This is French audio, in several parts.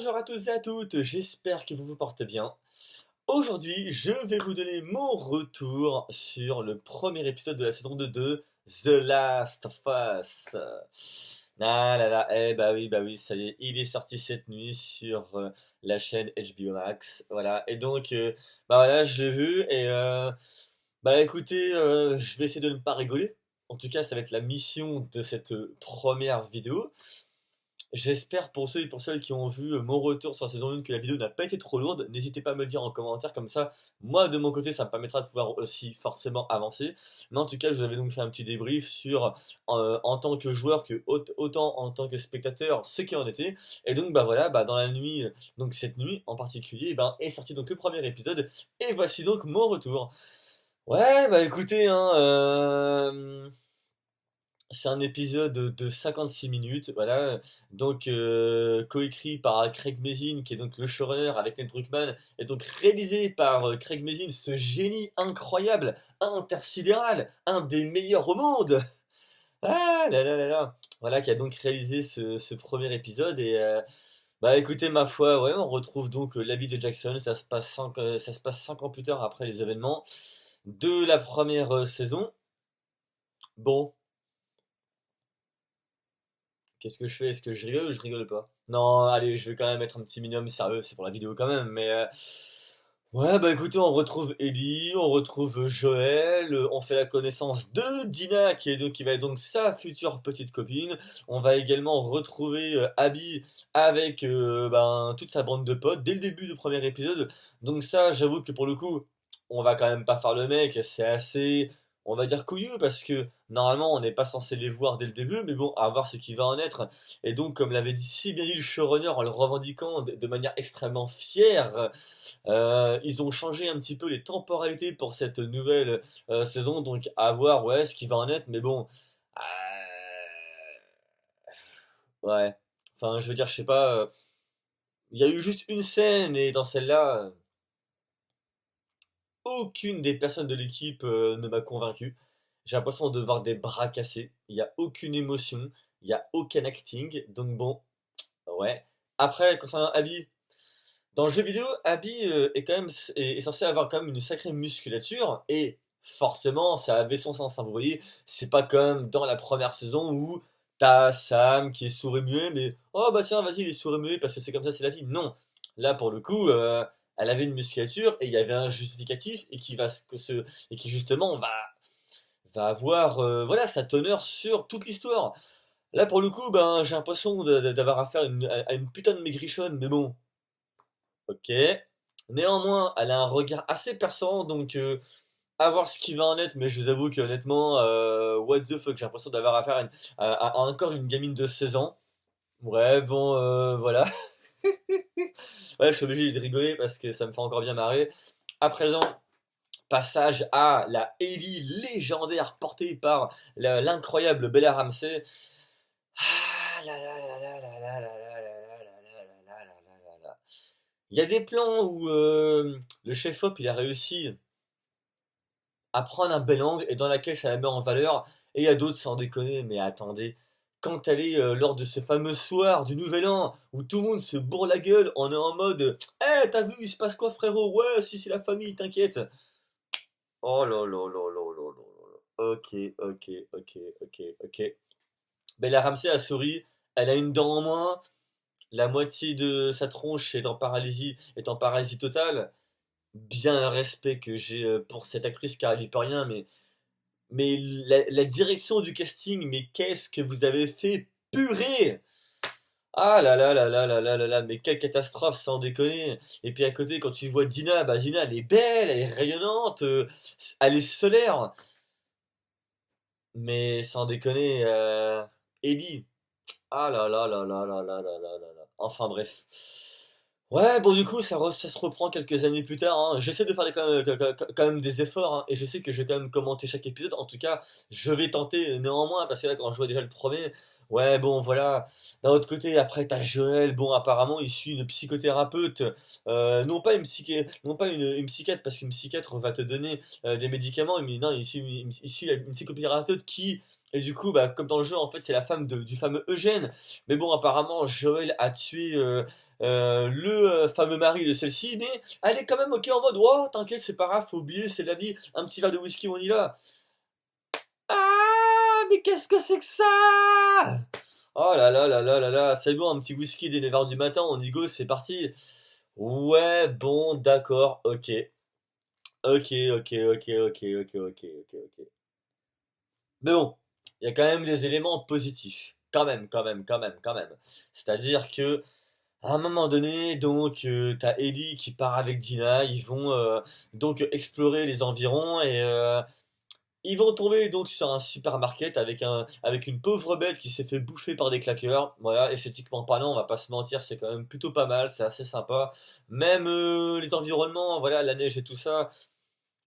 Bonjour à tous et à toutes, j'espère que vous vous portez bien. Aujourd'hui, je vais vous donner mon retour sur le premier épisode de la saison 2 de The Last of Us. Ah là là, bah oui, ça y est, il est sorti cette nuit sur la chaîne HBO Max. Voilà, et donc, bah voilà, je l'ai vu et bah écoutez, je vais essayer de ne pas rigoler. En tout cas, ça va être la mission de cette première vidéo. J'espère pour ceux et pour celles qui ont vu mon retour sur la saison 1 que la vidéo n'a pas été trop lourde. N'hésitez pas à me le dire en commentaire, comme ça, moi de mon côté, ça me permettra de pouvoir aussi forcément avancer. Mais en tout cas, je vous avais donc fait un petit débrief sur, en tant que joueur que autant en tant que spectateur, ce qui en était. Et donc, bah voilà, bah dans la nuit, donc cette nuit en particulier, eh ben, est sorti donc le premier épisode. Et voici donc mon retour. Ouais, bah écoutez, c'est un épisode de 56 minutes, voilà, donc coécrit par Craig Mazin, qui est donc le showrunner avec Neil Druckmann, et donc réalisé par Craig Mazin, ce génie incroyable, intersidéral, un des meilleurs au monde. Ah là là là là. Voilà, qui a donc réalisé ce premier épisode, et bah écoutez, ma foi, ouais, on retrouve donc la vie de Jackson, ça se passe 5 ans plus tard après les événements de la première saison. Bon. Qu'est-ce que je fais? Est-ce que je rigole ou je rigole pas? Non, allez, je vais quand même être un petit minimum sérieux, c'est pour la vidéo quand même, mais ouais, bah écoutez, on retrouve Ellie, on retrouve Joël, on fait la connaissance de Dina, qui va être donc sa future petite copine. On va également retrouver Abby avec ben, toute sa bande de potes dès le début du premier épisode. Donc ça, j'avoue que pour le coup, on va quand même pas faire le mec, c'est assez, on va dire couillu, parce que normalement, on n'est pas censé les voir dès le début, mais bon, à voir ce qui va en être. Et donc, comme l'avait dit si bien dit le showrunner en le revendiquant de manière extrêmement fière, ils ont changé un petit peu les temporalités pour cette nouvelle saison, donc à voir ouais, ce qui va en être, mais bon, ouais. Enfin, je veux dire, je sais pas, il y a eu juste une scène, et dans celle-là, aucune des personnes de l'équipe ne m'a convaincu. J'ai l'impression de voir des bras cassés, il n'y a aucune émotion, il n'y a aucun acting, donc bon, ouais. Après, concernant Abby, dans le jeu vidéo, Abby est quand même est censé avoir quand même une sacrée musculature, et forcément ça avait son sens, hein, vous voyez, c'est pas comme dans la première saison où t'as Sam qui est sourd et muet, mais oh bah tiens vas-y il est sourd et muet parce que c'est comme ça, c'est la vie. Non, là pour le coup elle avait une musculature et il y avait un justificatif, et qui justement va avoir voilà sa teneur sur toute l'histoire. Là pour le coup ben j'ai l'impression d'avoir affaire à une putain de maigrichonne, mais bon. Ok. Néanmoins, elle a un regard assez perçant, donc à voir ce qui va en être, mais je vous avoue que honnêtement, what the fuck, j'ai l'impression d'avoir affaire à encore une gamine de 16 ans. Ouais, bon, voilà. Ouais, je suis obligé de rigoler parce que ça me fait encore bien marrer. À présent, passage à la Ellie légendaire portée par l'incroyable Bella Ramsey. Ah là là là là là là là là là là là là là là là. Il y a des plans où le chef-op il a réussi à prendre un bel angle et dans laquelle ça la met en valeur, et il y a d'autres sans déconner, mais attendez, quand elle est lors de ce fameux soir du Nouvel An où tout le monde se bourre la gueule, on est en mode Eh, t'as vu, il se passe quoi frérot? Ouais, si c'est la famille, t'inquiète. Oh là là là là là là là. Ok, ok, ok, ok, ok. Bella Ramsey a souri, elle a une dent en moins, la moitié de sa tronche est en paralysie totale. Bien un respect que j'ai pour cette actrice car elle y peut rien, mais la direction du casting, mais qu'est-ce que vous avez fait, purée! Ah là là là là là là là là, mais quelle catastrophe sans déconner! Et puis à côté, quand tu vois Dina, bah Dina elle est belle, elle est rayonnante, elle est solaire, mais sans déconner, Ellie, ah là là là là là là là là là là. Enfin bref. Ouais, bon du coup ça se reprend quelques années plus tard, hein. J'essaie de faire quand même des efforts, hein, et je sais que je vais quand même commenter chaque épisode. En tout cas, je vais tenter néanmoins, parce que là quand je vois déjà le premier, Ouais, bon, voilà. D'un autre côté, après, t'as Joël. Bon, apparemment, il suit une psychothérapeute. Non pas une psychiatre, parce qu'une psychiatre va te donner des médicaments, mais non, il suit une psychothérapeute qui, et du coup, bah, comme dans le jeu, en fait, c'est la femme du fameux Eugène. Mais bon, apparemment, Joël a tué le fameux mari de celle-ci, mais elle est quand même ok en mode, oh, t'inquiète, c'est pas grave, faut oublier, c'est la vie. Un petit verre de whisky, on y va. Ah, mais qu'est-ce que c'est que ça? Oh là là là là là là, c'est bon, un petit whisky dès 9h du matin, on y go, c'est parti. Ouais, bon, d'accord, ok. Ok, ok, ok, ok, ok, ok, ok, ok. Mais bon, il y a quand même des éléments positifs. Quand même, quand même, quand même, quand même. C'est-à-dire que, à un moment donné, donc, t'as Ellie qui part avec Dina, ils vont donc explorer les environs et ils vont tomber donc sur un supermarket avec une pauvre bête qui s'est fait bouffer par des claqueurs. Voilà, esthétiquement parlant, on va pas se mentir, c'est quand même plutôt pas mal, c'est assez sympa. Même les environnements, voilà, la neige et tout ça,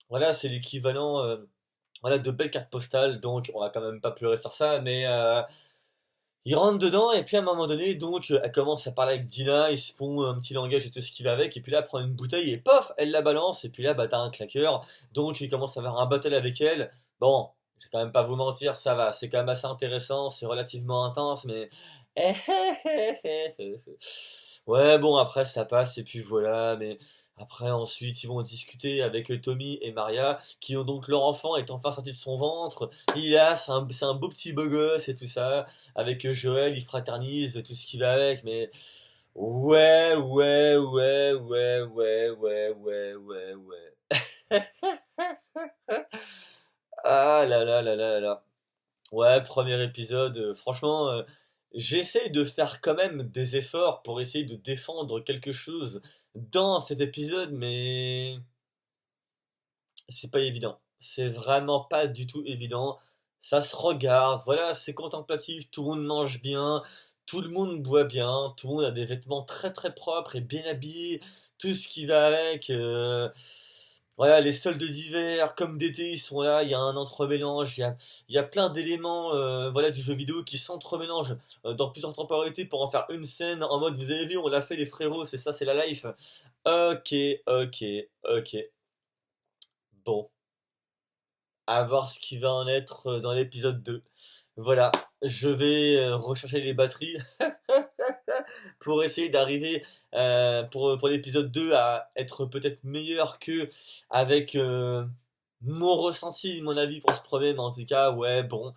voilà, c'est l'équivalent voilà, de belles cartes postales, donc on va quand même pas pleurer sur ça, mais ils rentrent dedans et puis à un moment donné, donc elle commence à parler avec Dina, ils se font un petit langage et tout ce qui va avec, et puis là elle prend une bouteille et pof, elle la balance, et puis là bah t'as un claqueur, donc il commence à avoir un battle avec elle. Bon, je vais quand même pas vous mentir, ça va, c'est quand même assez intéressant, c'est relativement intense, mais ouais bon après ça passe et puis voilà, mais après ensuite ils vont discuter avec Tommy et Maria qui ont donc leur enfant est enfin sorti de son ventre. Il a c'est un beau petit beau gosse et tout ça. Avec Joël, il fraternise tout ce qui va avec, mais ouais, ouais, ouais, ouais, ouais, ouais, ouais, ouais, ouais. Ah là là là là là. Ouais, premier épisode, franchement, j'essaye de faire quand même des efforts pour essayer de défendre quelque chose dans cet épisode, mais c'est pas évident. C'est vraiment pas du tout évident. Ça se regarde, voilà, c'est contemplatif, tout le monde mange bien, tout le monde boit bien, tout le monde a des vêtements très très propres et bien habillés, tout ce qui va avec. Voilà, les soldes d'hiver comme d'été, ils sont là, il y a un entremélange, il y a plein d'éléments voilà, du jeu vidéo qui s'entremélangent dans plusieurs temporalités pour en faire une scène en mode, vous avez vu, on l'a fait les frérots, c'est ça, c'est la life. Ok, ok, ok. Bon. À voir ce qui va en être dans l'épisode 2. Voilà, je vais recharger les batteries pour essayer d'arriver pour l'épisode 2 à être peut-être meilleur que avec mon ressenti, mon avis pour ce problème. En tout cas, ouais, bon,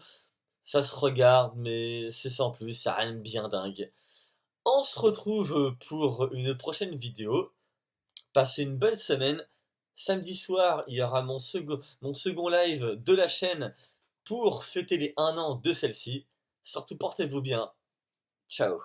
ça se regarde, mais c'est sans plus, ça rien de bien dingue. On se retrouve pour une prochaine vidéo. Passez une bonne semaine. Samedi soir, il y aura mon second live de la chaîne pour fêter les 1 an de celle-ci. Surtout portez-vous bien. Ciao.